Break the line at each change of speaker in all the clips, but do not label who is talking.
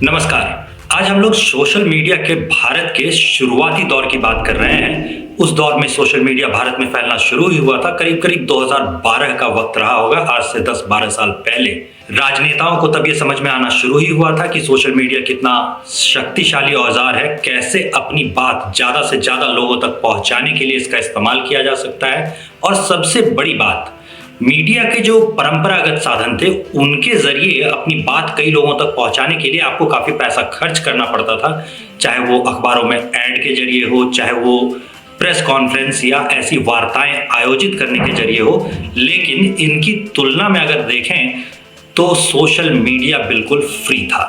नमस्कार। आज हम लोग सोशल मीडिया के भारत के शुरुआती दौर की बात कर रहे हैं। उस दौर में सोशल मीडिया भारत में फैलना शुरू ही हुआ था। करीब करीब 2012 का वक्त रहा होगा, आज से 10-12 साल पहले। राजनेताओं को तब ये समझ में आना शुरू ही हुआ था कि सोशल मीडिया कितना शक्तिशाली औजार है, कैसे अपनी बात ज्यादा से ज्यादा लोगों तक पहुंचाने के लिए इसका इस्तेमाल किया जा सकता है। और सबसे बड़ी बात, मीडिया के जो परंपरागत साधन थे उनके जरिए अपनी बात कई लोगों तक पहुंचाने के लिए आपको काफी पैसा खर्च करना पड़ता था, चाहे वो अखबारों में ऐड के जरिए हो, चाहे वो प्रेस कॉन्फ्रेंस या ऐसी वार्ताएं आयोजित करने के जरिए हो। लेकिन इनकी तुलना में अगर देखें तो सोशल मीडिया बिल्कुल फ्री था।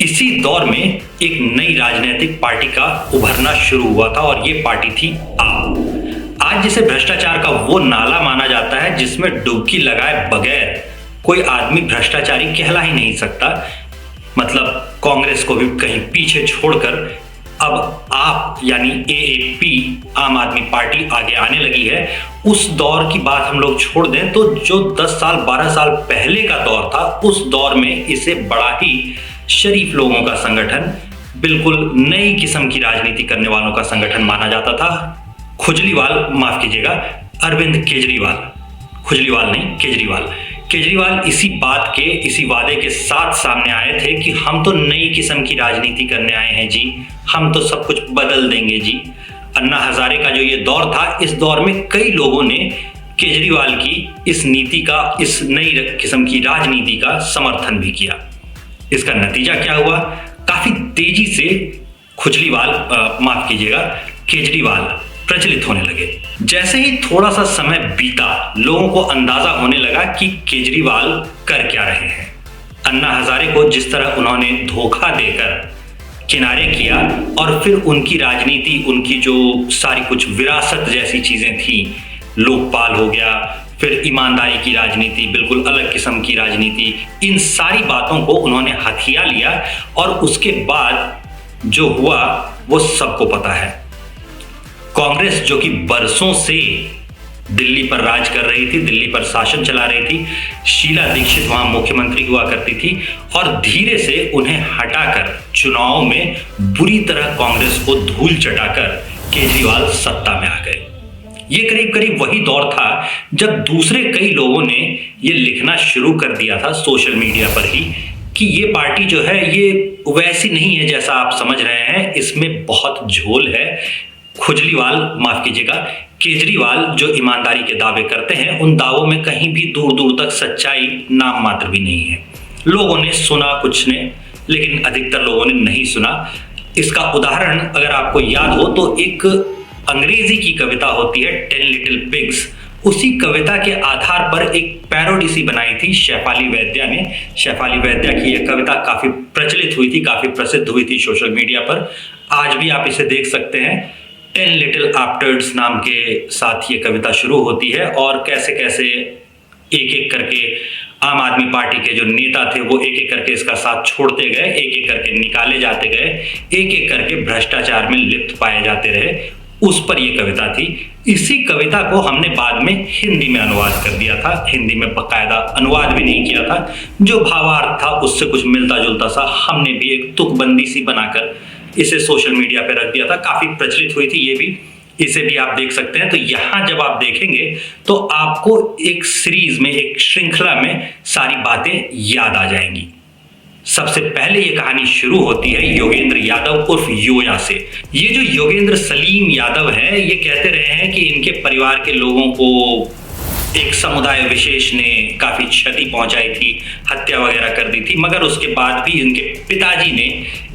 इसी दौर में एक नई राजनीतिक पार्टी का उभरना शुरू हुआ था और ये पार्टी थी आप। आज जिसे भ्रष्टाचार का वो नाला माना जाता है जिसमें डुबकी लगाए बगैर कोई आदमी भ्रष्टाचारी कहला ही नहीं सकता, मतलब कांग्रेस को भी कहीं पीछे छोड़कर अब आप यानी एएपी आम आदमी पार्टी आगे आने लगी है। उस दौर की बात हम लोग छोड़ दें तो जो 10 साल 12 साल पहले का दौर था, उस दौर में इसे बड़ा ही शरीफ लोगों का संगठन, बिल्कुल नई किस्म की राजनीति करने वालों का संगठन माना जाता था। खुजलीवाल, माफ कीजिएगा, अरविंद केजरीवाल, खुजलीवाल नहीं केजरीवाल इसी बात के, इसी वादे के साथ सामने आए थे कि हम तो नई किस्म की राजनीति करने आए हैं जी, हम तो सब कुछ बदल देंगे जी। अन्ना हजारे का जो ये दौर था, इस दौर में कई लोगों ने केजरीवाल की इस नीति का, इस नई किस्म की राजनीति का समर्थन भी किया। इसका नतीजा क्या हुआ? काफी तेजी से केजरीवाल प्रचलित होने लगे। जैसे ही थोड़ा सा समय बीता, लोगों को अंदाजा होने लगा कि केजरीवाल कर क्या रहे हैं। अन्ना हजारे को जिस तरह उन्होंने धोखा देकर किनारे किया और फिर उनकी राजनीति, उनकी जो सारी कुछ विरासत जैसी चीजें थी, लोकपाल हो गया, फिर ईमानदारी की राजनीति, बिल्कुल अलग किस्म की राजनीति, इन सारी बातों को उन्होंने हथिया लिया और उसके बाद जो हुआ वो सबको पता है। कांग्रेस जो कि बरसों से दिल्ली पर राज कर रही थी, दिल्ली पर शासन चला रही थी, शीला दीक्षित वहां मुख्यमंत्री हुआ करती थी और धीरे से उन्हें हटाकर चुनाव में बुरी तरह कांग्रेस को धूल चटाकर केजरीवाल सत्ता में आ गए। ये करीब करीब वही दौर था जब दूसरे कई लोगों ने ये लिखना शुरू कर दिया था सोशल मीडिया पर ही कि ये पार्टी जो है ये वैसी नहीं है जैसा आप समझ रहे हैं, इसमें बहुत झोल है। केजरीवाल जो ईमानदारी के दावे करते हैं, उन दावों में कहीं भी दूर दूर तक सच्चाई नाम मात्र भी नहीं है। लोगों ने सुना कुछ ने, लेकिन अधिकतर लोगों ने नहीं सुना। इसका उदाहरण अगर आपको याद हो तो एक अंग्रेजी की कविता होती है 10 लिटिल पिग्स, उसी कविता के आधार पर एक पैरोडी सी बनाई थी शेफाली वैद्या ने। शेफाली वैद्या की यह कविता काफी प्रचलित हुई थी, काफी प्रसिद्ध हुई थी सोशल मीडिया पर। आज भी आप इसे देख सकते हैं। 10 लिटिल आफ्टर्स नाम के साथ ये कविता शुरू होती है और कैसे कैसे एक एक करके आम आदमी पार्टी के जो नेता थे वो एक एक करके इसका साथ छोड़ते गए, एक एक करके निकाले जाते गए, एक एक करके भ्रष्टाचार में लिप्त पाए जाते रहे। उस पर यह कविता थी। इसी कविता को हमने बाद में हिंदी में अनुवाद कर दिया था, हिंदी में बकायदा अनुवाद भी नहीं किया था। जो भावार्थ था उससे कुछ मिलता जुलता सा हमने भी एक तुकबंदी सी बनाकर इसे सोशल मीडिया पे रख दिया था। काफी प्रचलित हुई थी ये भी, इसे भी आप देख सकते हैं। तो यहां जब आप देखेंगे तो आपको एक सीरीज में, एक श्रृंखला में सारी बातें याद आ जाएंगी। सबसे पहले ये कहानी शुरू होती है योगेंद्र यादव उर्फ योया से। ये जो योगेंद्र सलीम यादव है, ये कहते रहे हैं कि इनके परिवार के लोगों को एक समुदाय विशेष ने काफी क्षति पहुंचाई थी, हत्या वगैरह कर दी थी, मगर उसके बाद भी इनके पिताजी ने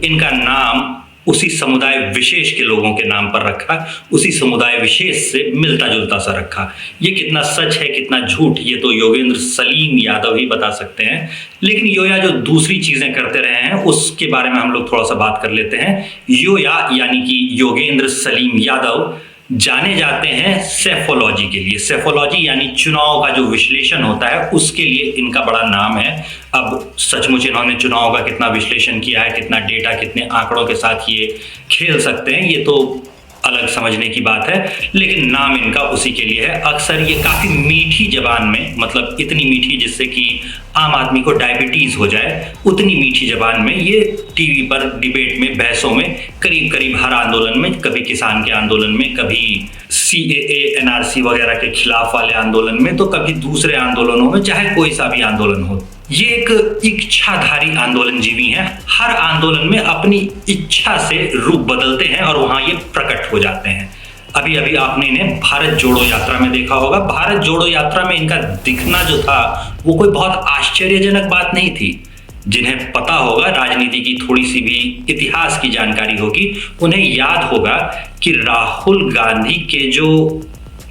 इनका नाम उसी समुदाय विशेष के लोगों के नाम पर रखा, उसी समुदाय विशेष से मिलता जुलता सा रखा। ये कितना सच है कितना झूठ, ये तो योगेंद्र सलीम यादव ही बता सकते हैं। लेकिन योया जो दूसरी चीजें करते रहे हैं उसके बारे में हम लोग थोड़ा सा बात कर लेते हैं। योया यानी कि योगेंद्र सलीम यादव जाने जाते हैं सेफोलॉजी के लिए। सेफोलॉजी यानी चुनाव का जो विश्लेषण होता है उसके लिए इनका बड़ा नाम है। अब सचमुच इन्होंने चुनाव का कितना विश्लेषण किया है, कितना डेटा, कितने आंकड़ों के साथ ये खेल सकते हैं, ये तो अलग समझने की बात है, लेकिन नाम इनका उसी के लिए है। अक्सर ये काफ़ी मीठी ज़बान में, मतलब इतनी मीठी जिससे कि आम आदमी को डायबिटीज़ हो जाए, उतनी मीठी ज़बान में ये टीवी पर डिबेट में, बहसों में, करीब करीब हर आंदोलन में, कभी किसान के आंदोलन में, कभी CAA NRC वगैरह के खिलाफ वाले आंदोलन में, तो कभी दूसरे आंदोलनों में, चाहे कोई सा भी आंदोलन हो। ये एक इच्छाधारी आंदोलनजीवी हैं। हर आंदोलन में अपनी इच्छा से रूप बदलते हैं और वहां ये प्रकट हो जाते हैं। अभी अभी आपने इन्हें भारत जोड़ो यात्रा में देखा होगा। भारत जोड़ो यात्रा में इनका दिखना जो था वो कोई बहुत आश्चर्यजनक बात नहीं थी। जिन्हें पता होगा, राजनीति की थोड़ी सी भी इतिहास की जानकारी होगी, उन्हें याद होगा कि राहुल गांधी के जो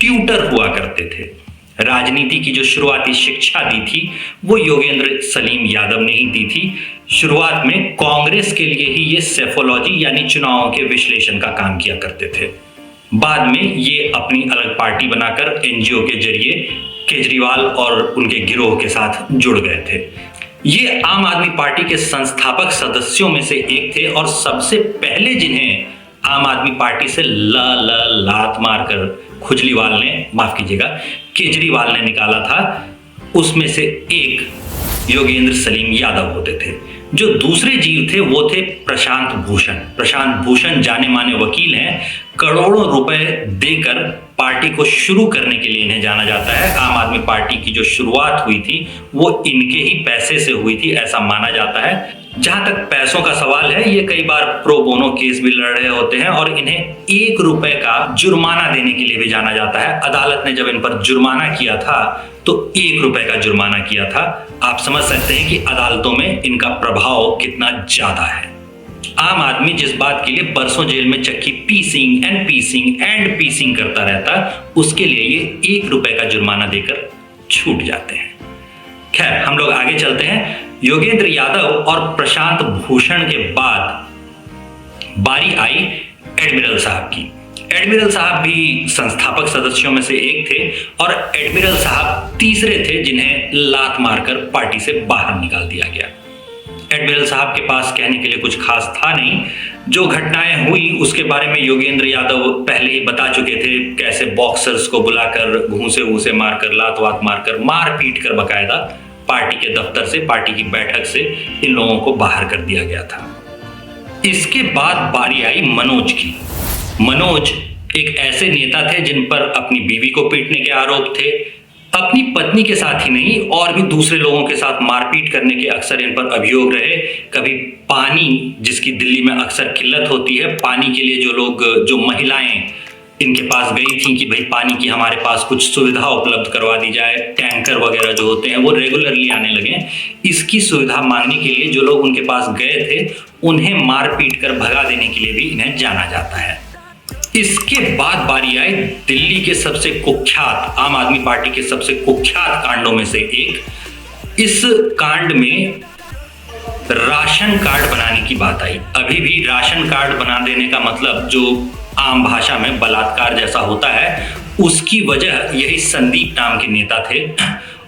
ट्यूटर हुआ करते थे, राजनीति की जो शुरुआती शिक्षा दी थी वो योगेंद्र सलीम यादव ने ही दी थी। शुरुआत में कांग्रेस के लिए ही ये सेफोलॉजी यानी चुनावों के विश्लेषण का काम किया करते थे। बाद में ये अपनी अलग पार्टी बनाकर NGO के जरिए केजरीवाल और उनके गिरोह के साथ जुड़ गए थे। ये आम आदमी पार्टी के संस्थापक सदस्यों में से एक थे और सबसे पहले जिन्हें आम आदमी पार्टी से लात मारकर खुजलीवाल ने, माफ कीजिएगा, केजरीवाल ने निकाला था, उसमें से एक योगेंद्र सलीम यादव होते थे। जो दूसरे जीव थे वो थे प्रशांत भूषण। प्रशांत भूषण जाने माने वकील हैं। करोड़ों रुपए देकर पार्टी को शुरू करने के लिए इन्हें जाना जाता है। आम आदमी पार्टी की जो शुरुआत हुई थी वो इनके ही पैसे से हुई थी, ऐसा माना जाता है। जहां तक पैसों का सवाल है, ये कई बार प्रो बोनो केस भी लड़ रहे होते हैं और इन्हें 1 रुपए का जुर्माना देने के लिए भी जाना जाता है। अदालत ने जब इन पर जुर्माना किया था तो 1 रुपए का जुर्माना किया था। आप समझ सकते हैं कि अदालतों में इनका प्रभाव कितना ज्यादा है। आम आदमी जिस बात के लिए बरसों जेल में चक्की पीसिंग एंड पीसिंग करता रहता, उसके लिए ये 1 रुपए का जुर्माना देकर छूट जाते हैं। खैर, हम लोग आगे चलते हैं। योगेंद्र यादव और प्रशांत भूषण के बाद बारी आई एडमिरल साहब की। एडमिरल साहब भी संस्थापक सदस्यों में से एक थे और एडमिरल साहब तीसरे थे जिन्हें लात मारकर पार्टी से बाहर निकाल दिया गया। एडमिरल साहब के पास कहने के लिए कुछ खास था नहीं। जो घटनाएं हुई उसके बारे में योगेंद्र यादव पहले ही बता चुके थे। कैसे बॉक्सर्स को बुलाकर घूंसे मारकर, लात वात मारकर, मार पीट कर बकायदा पार्टी के दफ्तर से, पार्टी की बैठक से इन लोगों को बाहर कर दिया गया था। इसके बाद बारी आई मनोज की। मनोज एक ऐसे नेता थे जिन पर अपनी बीवी को पीटने के आरोप थे। अपनी पत्नी के साथ ही नहीं और भी दूसरे लोगों के साथ मारपीट करने के अक्सर इन पर अभियोग रहे। कभी पानी, जिसकी दिल्ली में अक्सर किल्लत होती है, पानी के लिए जो महिलाएं इनके पास गई थी कि भाई पानी की हमारे पास कुछ सुविधा उपलब्ध करवा दी जाए, टैंकर वगैरह जो होते हैं वो रेगुलरली आने लगे, इसकी सुविधा मांगने के लिए जो लोग उनके पास गए थे उन्हें मार पीट कर भगा देने के लिए भी इन्हें जाना जाता है। इसके बाद बारी आई दिल्ली के सबसे कुख्यात, आम आदमी पार्टी के सबसे कुख्यात कांडों में से एक। इस कांड में राशन कार्ड बनाने की बात आई। अभी भी राशन कार्ड बना देने का मतलब जो आम भाषा में बलात्कार जैसा होता है, उसकी वजह यही संदीप नाम के नेता थे।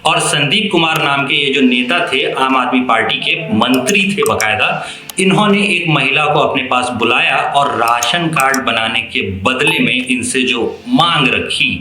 और संदीप कुमार नाम के ये जो नेता थे, आम आदमी पार्टी के मंत्री थे बकायदा, इन्होंने एक महिला को अपने पास बुलाया और राशन कार्ड बनाने के बदले में इनसे जो मांग रखी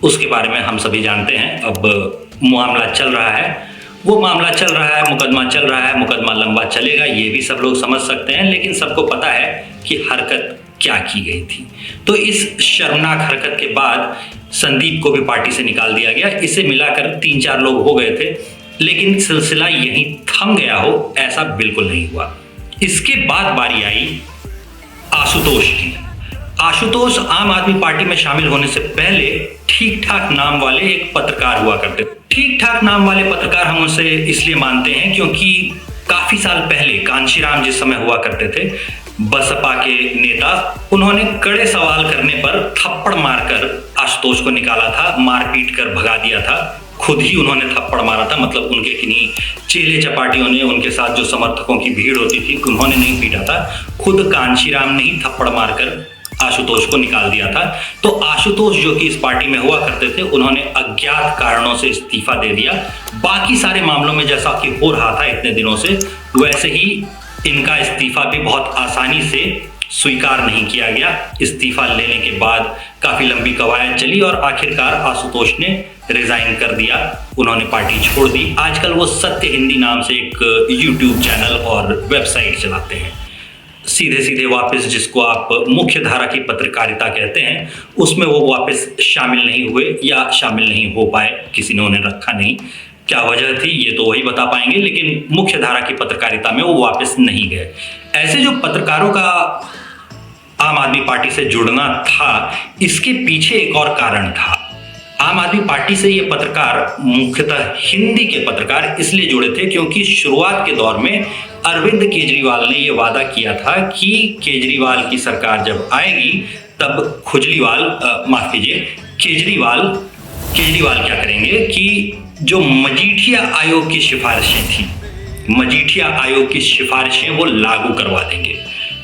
उसके बारे में हम सभी जानते हैं। अब मामला चल रहा है, वो मामला चल रहा है, मुकदमा चल रहा है, मुकदमा लंबा चलेगा, ये भी सब लोग समझ सकते हैं। लेकिन सबको पता है कि हरकत क्या की गई थी। तो इस शर्मनाक हरकत के बाद संदीप को भी पार्टी से निकाल दिया गया। इसे मिलाकर 3-4 लोग हो गए थे, लेकिन सिलसिला यहीं थम गया हो ऐसा बिल्कुल नहीं हुआ। इसके बाद बारी आई आशुतोष की। आशुतोष आम आदमी पार्टी में शामिल होने से पहले ठीक ठाक नाम वाले एक पत्रकार हुआ करते थे। ठीक ठाक नाम वाले पत्रकार हम उसे इसलिए मानते हैं क्योंकि काफी साल पहले कांशीराम जिस समय हुआ करते थे, बसपा के नेता, उन्होंने कड़े सवाल करने पर थप्पड़ मारकर आशुतोष को निकाला था, मारपीट कर भगा दिया था। खुद ही उन्होंने थप्पड़ मारा था, मतलब उनके किन्हीं चेले चपाटियों ने, उनके साथ जो समर्थकों की भीड़ होती थी, उन्होंने नहीं पीटा था, खुद कांशीराम ने ही थप्पड़ मारकर आशुतोष को निकाल दिया था। तो आशुतोष जो कि इस पार्टी में हुआ करते थे, उन्होंने अज्ञात कारणों से इस्तीफा दे दिया। बाकी सारे मामलों में जैसा कि हो रहा था इतने दिनों से, वैसे ही इनका इस्तीफा भी बहुत आसानी से स्वीकार नहीं किया गया। इस्तीफा लेने के बाद काफी लंबी कवायद चली और आखिरकार आशुतोष ने रिजाइन कर दिया, उन्होंने पार्टी छोड़ दी। आजकल वो सत्य हिंदी नाम से एक यूट्यूब चैनल और वेबसाइट चलाते हैं। सीधे सीधे वापस जिसको आप मुख्य धारा की पत्रकारिता कहते हैं, उसमें वो वापस शामिल नहीं हुए या शामिल नहीं हो पाए, किसी ने उन्हें रखा नहीं। क्या वजह थी ये तो वही बता पाएंगे, लेकिन मुख्य धारा की पत्रकारिता में वो वापस नहीं गए। ऐसे जो पत्रकारों का आम आदमी पार्टी से जुड़ना था, इसके पीछे एक और कारण था। आम आदमी पार्टी से ये पत्रकार, मुख्यतः हिंदी के पत्रकार, इसलिए जुड़े थे क्योंकि शुरुआत के दौर में अरविंद केजरीवाल ने यह वादा किया था कि केजरीवाल की सरकार जब आएगी तब केजरीवाल क्या करेंगे कि जो मजीठिया आयोग की सिफारिशें थी, मजीठिया आयोग की सिफारिशें वो लागू करवा देंगे।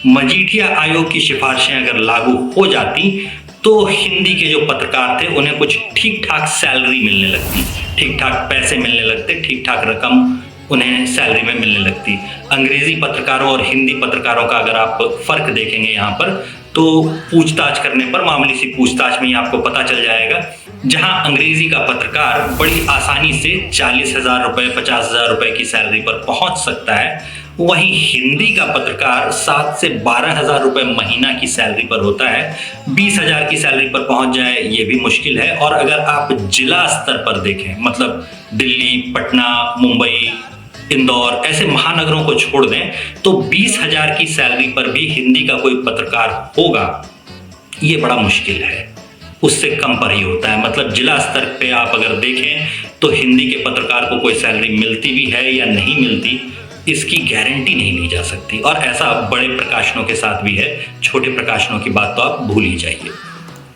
मजीठिया आयोग की सिफारिशें अगर लागू हो जाती तो हिंदी के जो पत्रकार थे उन्हें कुछ ठीक ठाक सैलरी मिलने लगती, ठीक ठाक पैसे मिलने लगते, ठीक ठाक रकम उन्हें सैलरी में मिलने लगती। अंग्रेजी पत्रकारों और हिंदी पत्रकारों का अगर आप फर्क देखेंगे यहाँ पर, तो पूछताछ करने पर, मामूली सी पूछताछ में ही आपको पता चल जाएगा। जहां अंग्रेजी का पत्रकार बड़ी आसानी से 40,000 रुपए, 50,000 रुपए की सैलरी पर पहुंच सकता है, वहीं हिंदी का पत्रकार 7 से 12,000 रुपए महीना की सैलरी पर होता है। 20,000 की सैलरी पर पहुंच जाए ये भी मुश्किल है। और अगर आप जिला स्तर पर देखें, मतलब दिल्ली, पटना, मुंबई, इंदौर, ऐसे महानगरों को छोड़ दें, तो 20,000 की सैलरी पर भी हिंदी का कोई पत्रकार होगा, ये बड़ा मुश्किल है। उससे कम पर ही होता है। मतलब जिला स्तर पे आप अगर देखें तो हिंदी के पत्रकार को कोई सैलरी मिलती भी है या नहीं मिलती, इसकी गारंटी नहीं ली जा सकती। और ऐसा बड़े प्रकाशनों के साथ भी है, छोटे प्रकाशनों की बात तो आप भूल ही जाइए।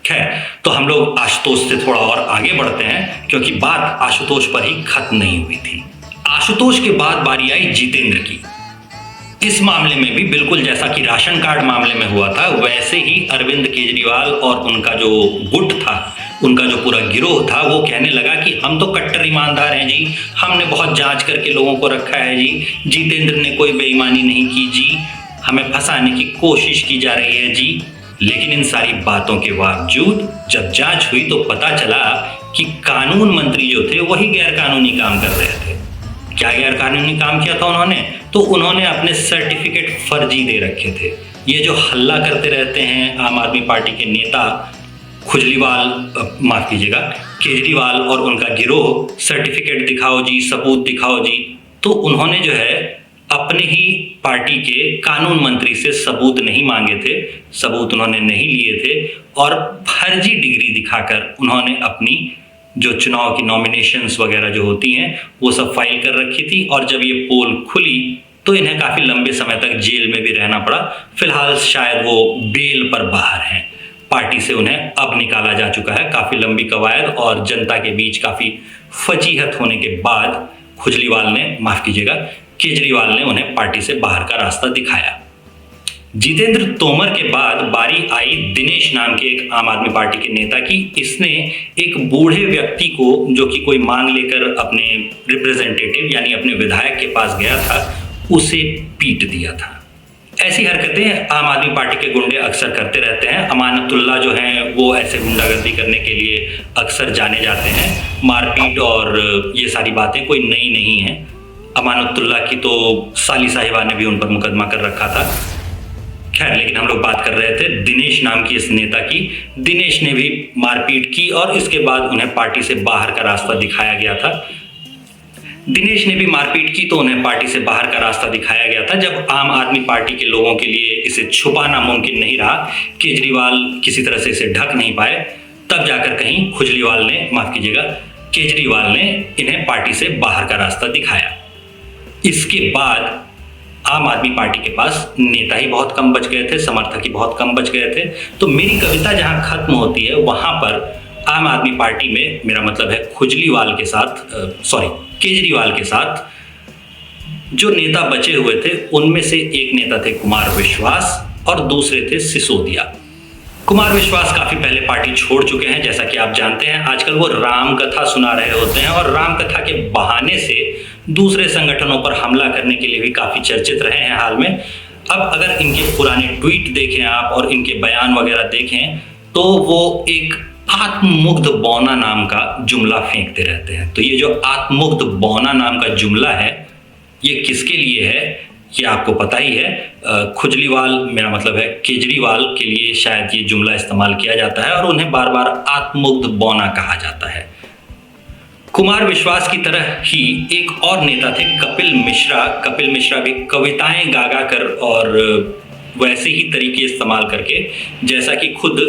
खैर, तो हम लोग आशुतोष से थोड़ा और आगे बढ़ते हैं, क्योंकि बात आशुतोष पर ही खत्म नहीं हुई थी। आशुतोष के बाद बारी आई जितेंद्र की। इस मामले में भी बिल्कुल जैसा कि राशन कार्ड मामले में हुआ था, वैसे ही अरविंद केजरीवाल और उनका जो गुट था, उनका जो पूरा गिरोह था, वो कहने लगा कि हम तो कट्टर ईमानदार हैं जी, हमने बहुत जांच करके लोगों को रखा है जी, जितेंद्र ने कोई बेईमानी नहीं की जी, हमें फंसाने की कोशिश की जा रही है जी। लेकिन इन सारी बातों के बावजूद जब जांच हुई तो पता चला कि कानून मंत्री जो थे वही गैरकानूनी काम कर रहे थे। क्या गैरकानूनी काम किया था उन्होंने? तो उन्होंने अपने सर्टिफिकेट फर्जी दे रखे थे। ये जो हल्ला करते रहते हैं आम आदमी पार्टी के नेता केजरीवाल और उनका गिरोह, सर्टिफिकेट दिखाओ जी, सबूत दिखाओ जी, तो उन्होंने जो है अपने ही पार्टी के कानून मंत्री से सबूत नहीं मांगे थे, सबूत उन्होंने नहीं लिए थे, और फर्जी डिग्री दिखाकर उन्होंने अपनी जो चुनाव की नॉमिनेशंस वगैरह जो होती हैं वो सब फाइल कर रखी थी। और जब ये पोल खुली तो इन्हें काफ़ी लंबे समय तक जेल में भी रहना पड़ा। फिलहाल शायद वो बेल पर बाहर हैं, पार्टी से उन्हें अब निकाला जा चुका है। काफ़ी लंबी कवायद और जनता के बीच काफ़ी फजीहत होने के बाद केजरीवाल ने उन्हें पार्टी से बाहर का रास्ता दिखाया। जितेंद्र तोमर के बाद बारी आई दिनेश नाम के एक आम आदमी पार्टी के नेता की। इसने एक बूढ़े व्यक्ति को, जो कि कोई मांग लेकर अपने रिप्रेजेंटेटिव यानी अपने विधायक के पास गया था, उसे पीट दिया था। ऐसी हरकतें आम आदमी पार्टी के गुंडे अक्सर करते रहते हैं। अमानतुल्लाह जो हैं वो ऐसे गुंडागर्दी करने के लिए अक्सर जाने जाते हैं। मारपीट और ये सारी बातें कोई नई नहीं है। अमानतुल्लाह की तो साली साहिबा ने भी उन पर मुकदमा कर रखा था। खैर, लेकिन हम लोग बात कर रहे थे दिनेश नाम की इस नेता की। दिनेश ने भी मारपीट की और इसके बाद उन्हें पार्टी से बाहर का रास्ता दिखाया गया था। दिनेश ने भी मारपीट की तो उन्हें पार्टी से बाहर का रास्ता दिखाया गया था। जब आम आदमी पार्टी के लोगों के लिए इसे छुपाना मुमकिन नहीं रहा, केजरीवाल किसी तरह से इसे ढक नहीं पाए, तब जाकर कहीं केजरीवाल ने इन्हें पार्टी से बाहर का रास्ता दिखाया। इसके बाद आम आदमी पार्टी के पास नेता ही बहुत कम बच गए थे, समर्थक ही बहुत कम बच गए थे। तो मेरी कविता जहां खत्म होती है वहां पर आम आदमी पार्टी में, मेरा मतलब है केजरीवाल के साथ जो नेता बचे हुए थे, उनमें से एक नेता थे कुमार विश्वास और दूसरे थे सिसोदिया। कुमार विश्वास काफी पहले पार्टी छोड़ चुके हैं, जैसा कि आप जानते हैं। आजकल वो राम कथा सुना रहे होते हैं और राम कथा के बहाने से दूसरे संगठनों पर हमला करने के लिए भी काफी चर्चित रहे हैं हाल में। अब अगर इनके पुराने ट्वीट देखें आप और इनके बयान वगैरह देखें तो वो एक आत्ममुग्ध बौना नाम का जुमला फेंकते रहते हैं। तो ये जो आत्ममुग्ध बौना नाम का जुमला है ये किसके लिए है ये आपको पता ही है। खुजलीवाल, मेरा मतलब है केजरीवाल के लिए शायद ये जुमला इस्तेमाल किया जाता है और उन्हें बार बार आत्ममुग्ध बौना कहा जाता है। कुमार विश्वास की तरह ही एक और नेता थे कपिल मिश्रा। कपिल मिश्रा भी कविताएं गा गा कर और वैसे ही तरीके इस्तेमाल करके जैसा कि खुद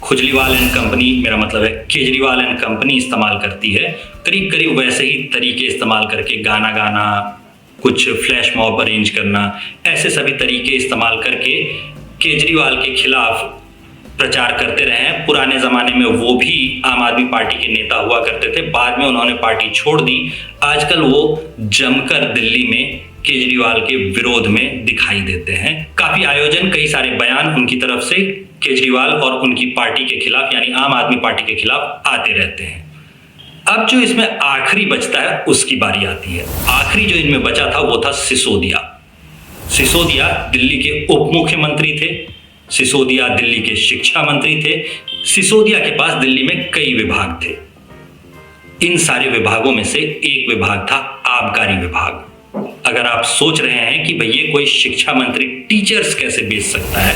खुजलीवाल एंड कंपनी, मेरा मतलब है केजरीवाल एंड कंपनी इस्तेमाल करती है, करीब करीब वैसे ही तरीके इस्तेमाल करके गाना गाना, कुछ फ्लैश मॉब अरेंज करना, ऐसे सभी तरीके इस्तेमाल करके केजरीवाल के खिलाफ प्रचार करते रहे हैं। पुराने ज़माने में वो भी आम आदमी पार्टी के नेता हुआ करते थे, बाद में उन्होंने पार्टी छोड़ दी। आजकल वो जमकर दिल्ली में केजरीवाल के विरोध में दिखाई देते हैं। काफ़ी आयोजन, कई सारे बयान उनकी तरफ से केजरीवाल और उनकी पार्टी के खिलाफ यानी आम आदमी पार्टी के खिलाफ आते रहते हैं। अब जो इसमें आखिरी बचता है उसकी बारी आती है। आखिरी जो इनमें बचा था वो था सिसोदिया। सिसोदिया दिल्ली के उप मुख्यमंत्री थे, सिसोदिया दिल्ली के शिक्षा मंत्री थे, सिसोदिया के पास दिल्ली में कई विभाग थे। इन सारे विभागों में से एक विभाग था आबकारी विभाग। अगर आप सोच रहे हैं कि भैया कोई शिक्षा मंत्री टीचर्स कैसे बेच सकता है,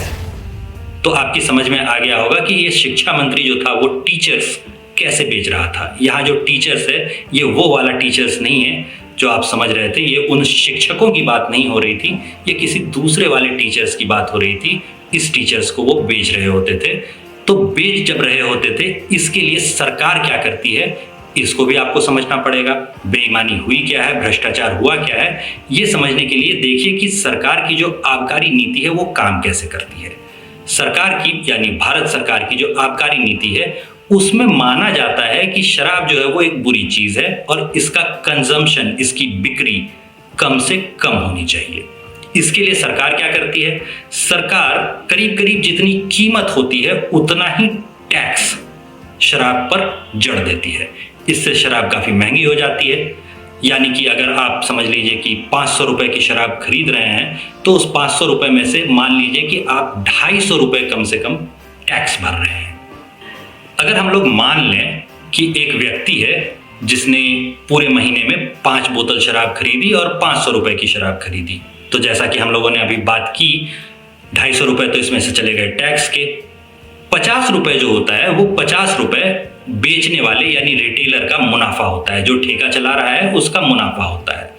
तो आपकी समझ में आ गया होगा कि ये शिक्षा मंत्री जो था वो टीचर्स कैसे बेच रहा था। यहाँ जो टीचर्स है ये वो वाला टीचर्स नहीं है जो आप समझ रहे थे, ये उन शिक्षकों की बात नहीं हो रही थी, ये किसी दूसरे वाले टीचर्स की बात हो रही थी। इस टीचर्स को वो बेच रहे होते थे। तो बेच जब रहे होते थे, इसके लिए सरकार क्या करती है इसको भी आपको समझना पड़ेगा। बेईमानी हुई क्या है, भ्रष्टाचार हुआ क्या है, ये समझने के लिए देखिए कि सरकार की जो आबकारी नीति है वो काम कैसे करती है। सरकार की यानी भारत सरकार की जो आबकारी नीति है उसमें माना जाता है कि शराब जो है वो एक बुरी चीज है और इसका कंजम्पशन, इसकी बिक्री कम से कम होनी चाहिए। इसके लिए सरकार क्या करती है, सरकार करीब करीब जितनी कीमत होती है उतना ही टैक्स शराब पर जड़ देती है। इससे शराब काफी महंगी हो जाती है। यानी कि अगर आप समझ लीजिए कि 500 रुपए की शराब खरीद रहे हैं तो उस 500 रुपए में से मान लीजिए कि आप 250 रुपए कम से कम टैक्स भर रहे हैं। अगर हम लोग मान लें कि एक व्यक्ति है जिसने पूरे महीने में 5 बोतल शराब खरीदी और 500 रुपए की शराब खरीदी, तो जैसा कि हम लोगों ने अभी बात की 250 रुपए तो इसमें से चले गए टैक्स के। 50 रुपए जो होता है वो 50 रुपए बेचने वाले यानी रिटेलर का मुनाफा होता है, जो ठेका चला रहा है उसका मुनाफा होता है।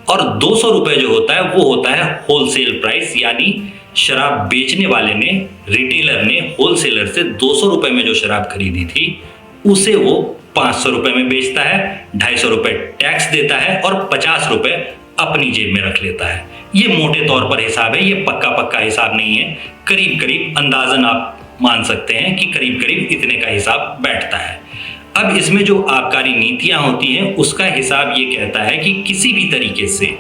और 200 रुपए जो होता है वो होता है होलसेल प्राइस, यानी शराब बेचने वाले ने, रिटेलर ने होलसेलर से 200 रुपए में जो शराब खरीदी थी उसे वो 500 रुपए में बेचता है, 250 रुपए टैक्स देता है और 50 रुपए अपनी जेब में रख लेता है। ये मोटे तौर पर हिसाब है, ये पक्का हिसाब नहीं है। करीब करीब अंदाजन आप मान सकते हैं कि करीब करीब इतने का हिसाब बैठता है। अब इसमें जो आबकारी नीतियां होती हैं उसका हिसाब ये कहता है कि किसी भी तरीके से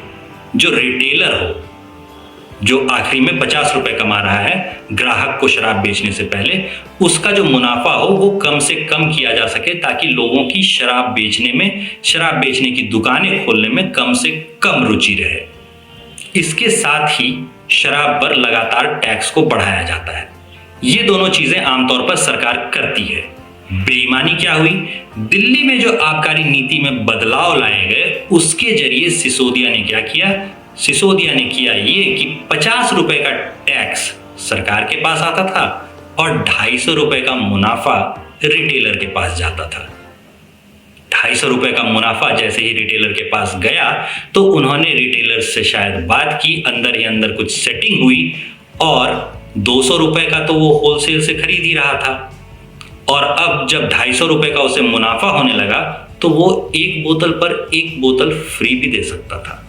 जो रिटेलर हो, जो आखिरी में 50 रुपए कमा रहा है ग्राहक को शराब बेचने से पहले, उसका जो मुनाफा हो वो कम से कम किया जा सके ताकि लोगों की शराब बेचने में, शराब बेचने की दुकानें खोलने में कम से कम रुचि रहे। इसके साथ ही शराब पर लगातार टैक्स को बढ़ाया जाता है। ये दोनों चीजें आमतौर पर सरकार करती है। बेईमानी क्या हुई, दिल्ली में जो आबकारी नीति में बदलाव लाए गए उसके जरिए सिसोदिया ने क्या किया, सिसोदिया ने किया ये कि 50 रुपए का टैक्स सरकार के पास आता था और 250 रुपए का मुनाफा रिटेलर के पास जाता था। 250 रुपए का मुनाफा जैसे ही रिटेलर के पास गया तो उन्होंने रिटेलर से शायद बात की, अंदर ही अंदर कुछ सेटिंग हुई और 200 रुपए का तो वो होलसेल से खरीद ही रहा था और अब जब 250 रुपए का उसे मुनाफा होने लगा तो वो एक बोतल पर एक बोतल फ्री भी दे सकता था।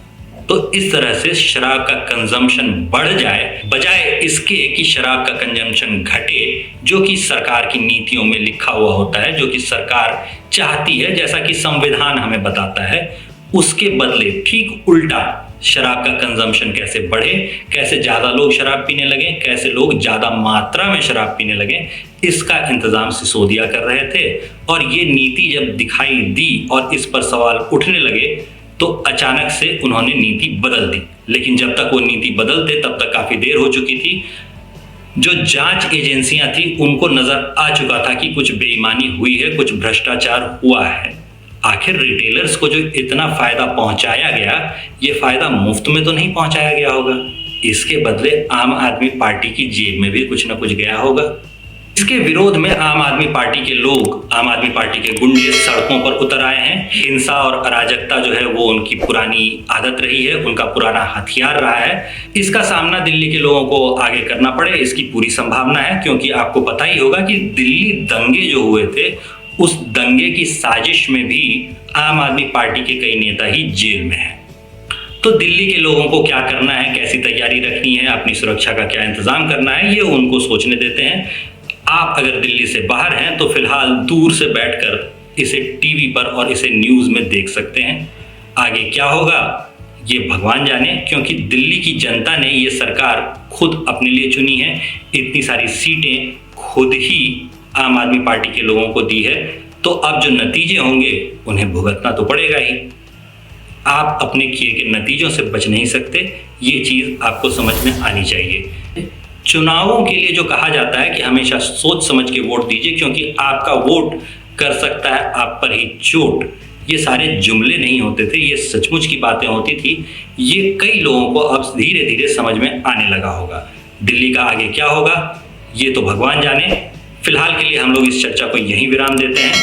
तो इस तरह से शराब का कंजम्पशन बढ़ जाए बजाय इसके कि शराब का कंजम्पशन घटे, जो कि सरकार की नीतियों में लिखा हुआ होता है, जो कि सरकार चाहती है, जैसा कि संविधान हमें बताता है, उसके बदले ठीक उल्टा शराब का कंजम्पशन कैसे बढ़े, कैसे ज्यादा लोग शराब पीने लगे, कैसे लोग ज्यादा मात्रा में शराब पीने लगे, इसका इंतजाम सिसोदिया कर रहे थे। और ये नीति जब दिखाई दी और इस पर सवाल उठने लगे तो अचानक से उन्होंने नीति बदल दी। लेकिन जब तक वो नीति बदलते तब तक काफी देर हो चुकी थी। जो जांच एजेंसियां थी उनको नजर आ चुका था कि कुछ बेईमानी हुई है, कुछ भ्रष्टाचार हुआ है। आखिर रिटेलर्स को जो इतना फायदा पहुंचाया गया, ये फायदा मुफ्त में तो नहीं पहुंचाया गया होगा। इसके बदले आम आदमी पार्टी की जेब में भी कुछ ना कुछ गया होगा। इसके विरोध में आम आदमी पार्टी के लोग, आम आदमी पार्टी के गुंडे सड़कों पर उतर आए हैं। हिंसा और अराजकता जो है वो उनकी पुरानी आदत रही है, उनका पुराना हथियार रहा है। इसका सामना दिल्ली के लोगों को आगे करना पड़े, इसकी पूरी संभावना है। क्योंकि आपको पता ही होगा कि दिल्ली दंगे जो हुए थे, उस दंगे की साजिश में भी आम आदमी पार्टी के कई नेता ही जेल में हैं। तो दिल्ली के लोगों को क्या करना है, कैसी तैयारी रखनी है, अपनी सुरक्षा का क्या इंतजाम करना है, ये उनको सोचने देते हैं। आप अगर दिल्ली से बाहर हैं तो फिलहाल दूर से बैठकर इसे टीवी पर और इसे न्यूज़ में देख सकते हैं। आगे क्या होगा ये भगवान जाने, क्योंकि दिल्ली की जनता ने ये सरकार खुद अपने लिए चुनी है। इतनी सारी सीटें खुद ही आम आदमी पार्टी के लोगों को दी है, तो अब जो नतीजे होंगे उन्हें भुगतना तो पड़ेगा ही। आप अपने किए के नतीजों से बच नहीं सकते, ये चीज़ आपको समझ में आनी चाहिए। चुनावों के लिए जो कहा जाता है कि हमेशा सोच समझ के वोट दीजिए, क्योंकि आपका वोट कर सकता है आप पर ही चोट, ये सारे जुमले नहीं होते थे, ये सचमुच की बातें होती थी। ये कई लोगों को अब धीरे धीरे समझ में आने लगा होगा। दिल्ली का आगे क्या होगा ये तो भगवान जाने। फिलहाल के लिए हम लोग इस चर्चा को यहीं विराम देते हैं।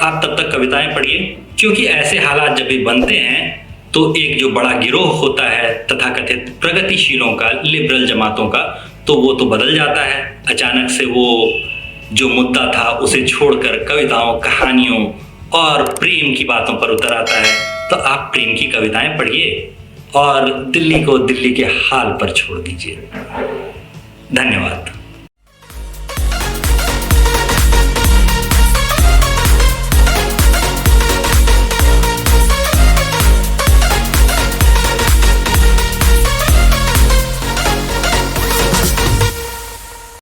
आप तब तक कविताएं पढ़िए, क्योंकि ऐसे हालात जब भी बनते हैं तो एक जो बड़ा गिरोह होता है तथाकथित प्रगतिशीलों का, लिबरल जमातों का, तो वो तो बदल जाता है। अचानक से वो जो मुद्दा था उसे छोड़कर कविताओं, कहानियों और प्रेम की बातों पर उतर आता है। तो आप प्रेम की कविताएं पढ़िए और दिल्ली को दिल्ली के हाल पर छोड़ दीजिए। धन्यवाद।